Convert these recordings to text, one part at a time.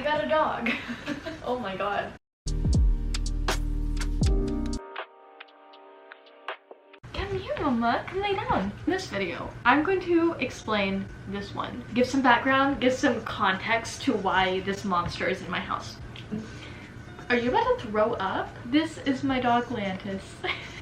got a dog. Oh my god. Come here, Mama. Come lay down. In this video, I'm going to explain this one. Give some background, give some context to why this monster is in my house. Are you about to throw up? This is my dog, Lantus.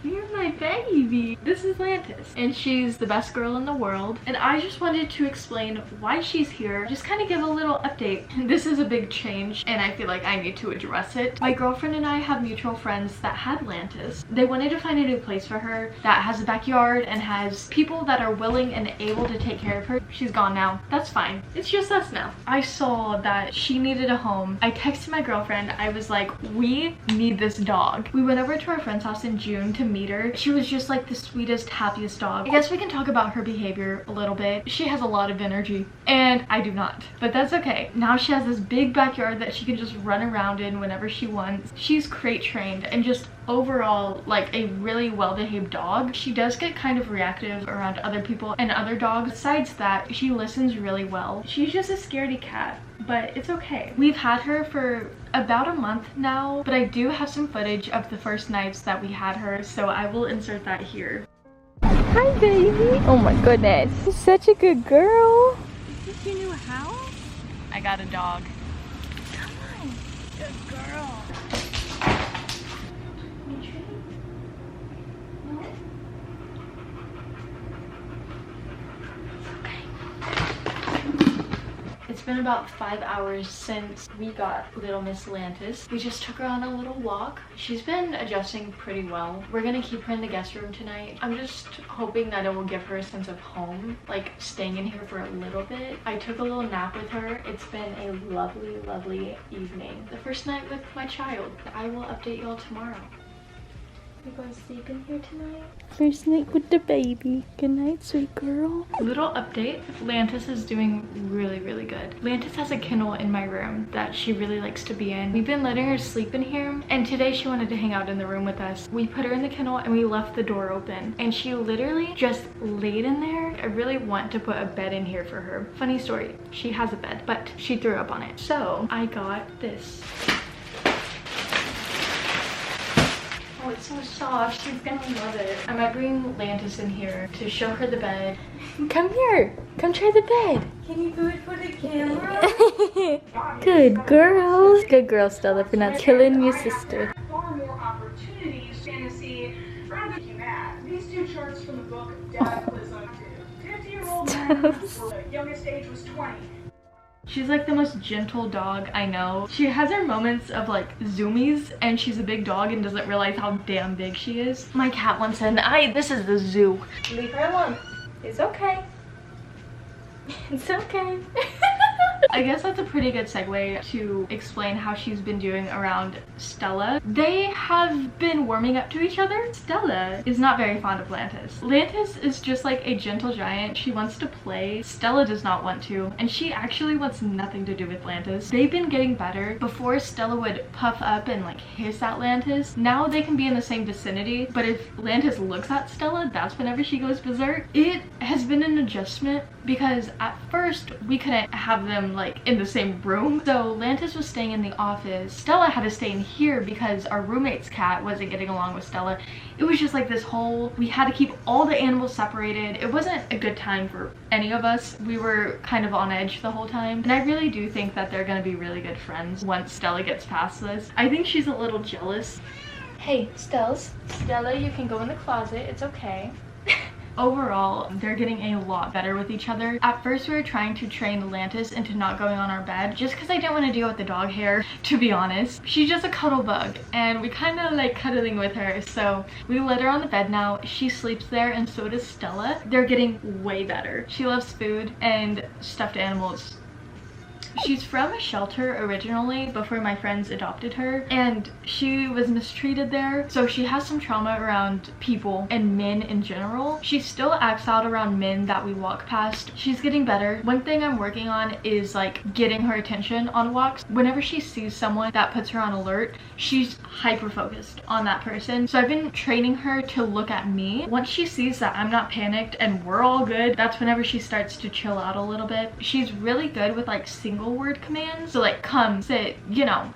You're my baby. This is Lantus, and she's the best girl in the world. And I just wanted to explain why she's here. Just kind of give a little update. This is a big change, and I feel like I need to address it. My girlfriend and I have mutual friends that had Lantus. They wanted to find a new place for her that has a backyard and has people that are willing and able to take care of her. She's gone now. That's fine. It's just us now. I saw that she needed a home. I texted my girlfriend. I was like, we need this dog. We went over to our friend's house in June to meet her. She was just like the sweetest, happiest dog. I guess we can talk about her behavior a little bit. She has a lot of energy, and I do not, but that's okay. Now she has this big backyard that she can just run around in whenever she wants. She's crate trained and just overall like a really well-behaved dog. She does get kind of reactive around other people and other dogs. Besides that, she listens really well. She's just a scaredy cat, but it's okay. We've had her for about a month now, but I do have some footage of the first nights that we had her, so I will insert that here. Hi, baby. Oh my goodness. You're such a good girl. Is this your new house? I got a dog. Come on. Good girl. It's been about 5 hours since we got little Miss Lantus. We just took her on a little walk. She's been adjusting pretty well. We're gonna keep her in the guest room tonight. I'm just hoping that it will give her a sense of home, like staying in here for a little bit. I took a little nap with her. It's been a lovely, lovely evening. The first night with my child. I will update you all tomorrow. You guys sleep in here tonight? First night with the baby. Good night, sweet girl. Little update. Lantus is doing really, really good. Lantus has a kennel in my room that she really likes to be in. We've been letting her sleep in here, and today she wanted to hang out in the room with us. We put her in the kennel and we left the door open, and she literally just laid in there. I really want to put a bed in here for her. Funny story, she has a bed, but she threw up on it. So I got this. Oh, it's so soft. She's gonna love it. I might bring Lantus in here to show her the bed. Come here. Come try the bed. Can you do it for the camera? Good girl. Good girl, Stella, for not killing your sister. Far more opportunities, fantasy, rather than that. These two charts from the book Dad was up to 50-year-old man, the youngest age was 20. She's like the most gentle dog I know. She has her moments of like zoomies, and she's a big dog and doesn't realize how damn big she is. My cat wants in. This is the zoo. Leave her alone. It's okay. It's okay. I guess that's a pretty good segue to explain how she's been doing around Stella. They have been warming up to each other. Stella is not very fond of Lantus. Lantus is just like a gentle giant. She wants to play. Stella does not want to, and she actually wants nothing to do with Lantus. They've been getting better. Before, Stella would puff up and like hiss at Lantus. Now they can be in the same vicinity, but if Lantus looks at Stella, that's whenever she goes berserk. It has been an adjustment because at first we couldn't have them like in the same room. So Lantus was staying in the office. Stella had to stay in here because our roommate's cat wasn't getting along with Stella. It was just like this whole, we had to keep all the animals separated. It wasn't a good time for any of us. We were kind of on edge the whole time. And I really do think that they're gonna be really good friends once Stella gets past this. I think she's a little jealous. Hey, Stells. Stella, you can go in the closet. It's okay. Overall, they're getting a lot better with each other. At first, we were trying to train Lantus into not going on our bed just because I didn't want to deal with the dog hair, to be honest. She's just a cuddle bug, and we kind of like cuddling with her, so we let her on the bed now. She sleeps there, and so does Stella. They're getting way better. She loves food and stuffed animals. She's from a shelter originally before my friends adopted her, and she was mistreated there, so she has some trauma around people and men in general. She still acts out around men that we walk past. She's getting better. One thing I'm working on is like getting her attention on walks. Whenever she sees someone that puts her on alert, she's hyper focused on that person. So I've been training her to look at me. Once she sees that I'm not panicked and we're all good, that's whenever she starts to chill out a little bit. She's really good with like single single word commands. So like come, sit, you know,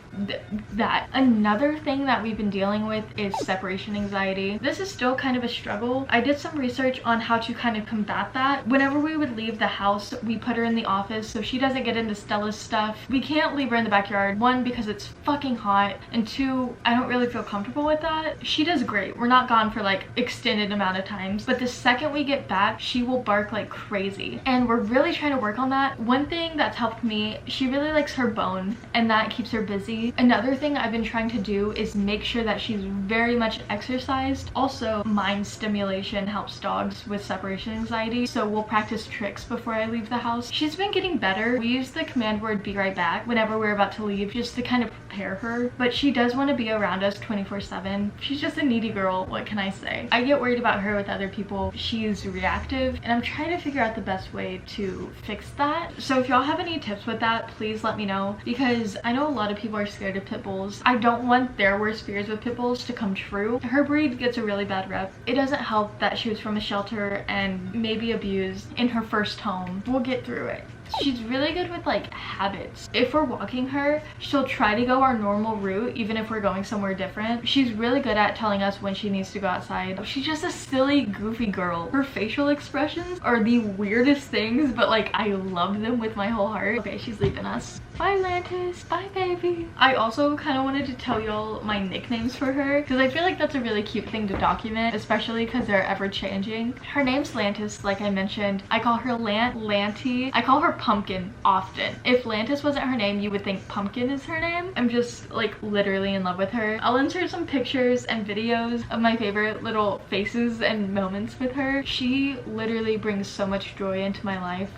that. Another thing that we've been dealing with is separation anxiety. This is still kind of a struggle. I did some research on how to kind of combat that. Whenever we would leave the house, we put her in the office so she doesn't get into Stella's stuff. We can't leave her in the backyard. One, because it's fucking hot, and two, I don't really feel comfortable with that. She does great. We're not gone for like extended amount of times, but the second we get back, she will bark like crazy, and we're really trying to work on that. One thing that's helped me, she really likes her bone, and that keeps her busy. Another thing I've been trying to do is make sure that she's very much exercised. Also, mind stimulation helps dogs with separation anxiety, so we'll practice tricks before I leave the house. She's been getting better. We use the command word be right back whenever we're about to leave, just to kind of prepare her, but she does want to be around us 24/7. She's just a needy girl, what can I say? I get worried about her with other people. She's reactive, and I'm trying to figure out the best way to fix that. So if y'all have any tips with that, please let me know, because I know a lot of people are scared of pit bulls. I don't want their worst fears with pit bulls to come true. Her breed gets a really bad rep. It doesn't help that she was from a shelter and maybe abused in her first home. We'll get through it. She's really good with like habits. If we're walking her, she'll try to go our normal route even if we're going somewhere different. She's really good at telling us when she needs to go outside. She's just a silly, goofy girl. Her facial expressions are the weirdest things, but like I love them with my whole heart. Okay, she's leaving us. Bye Lantus, bye baby. I also kind of wanted to tell y'all my nicknames for her, because I feel like that's a really cute thing to document, especially because they're ever changing. Her name's Lantus, like I mentioned. I call her Lanty. I call her Pumpkin often. If Lantus wasn't her name, you would think Pumpkin is her name. I'm just like literally in love with her. I'll insert some pictures and videos of my favorite little faces and moments with her. She literally brings so much joy into my life.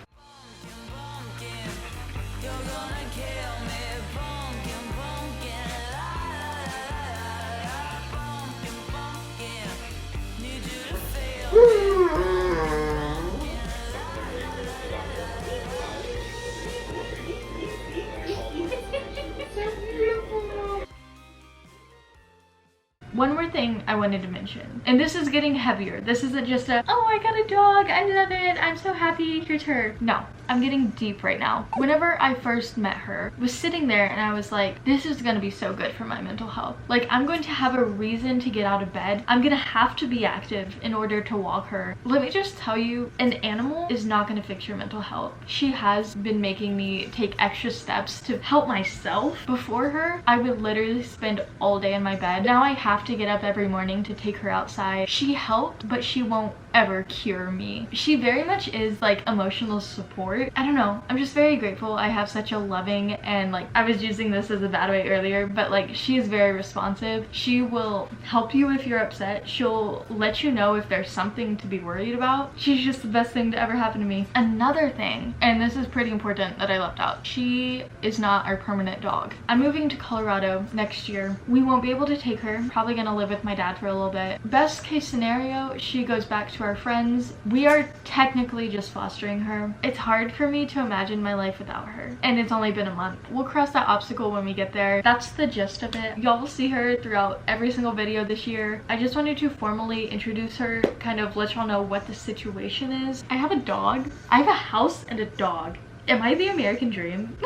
One more thing I wanted to mention, and this is getting heavier. This isn't just a, oh, I got a dog, I love it, I'm so happy, here's her. No, I'm getting deep right now. Whenever I first met her, I was sitting there and I was like, this is gonna be so good for my mental health. Like, I'm going to have a reason to get out of bed. I'm gonna have to be active in order to walk her. Let me just tell you, an animal is not gonna fix your mental health. She has been making me take extra steps to help myself. Before her, I would literally spend all day in my bed. Now I have to get up every morning to take her outside. She helped, but she won't ever cure me. She very much is like emotional support. I don't know, I'm just very grateful I have such a loving, and like I was using this as a bad way earlier, but like she is very responsive. She will help you if you're upset. She'll let you know if there's something to be worried about. She's just the best thing to ever happen to me. Another thing, and this is pretty important that I left out, she is not our permanent dog. I'm moving to Colorado next year. We won't be able to take her. Probably gonna live with my dad for a little bit. Best case scenario, she goes back to our friends. We are technically just fostering her. It's hard for me to imagine my life without her, and it's only been a month. We'll cross that obstacle when we get there. That's the gist of it. Y'all will see her throughout every single video this year. I just wanted to formally introduce her, kind of let y'all know what the situation is. I have a dog. I have a house and a dog. Am I the American dream?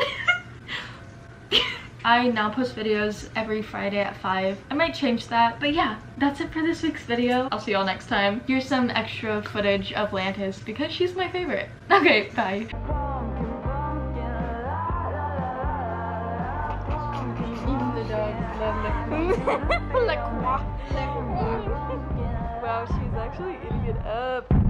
I now post videos every Friday at 5. I might change that, but yeah, that's it for this week's video. I'll see y'all next time. Here's some extra footage of Lantus because she's my favorite. Okay, bye. Even the dogs love the wow, she's actually eating it up.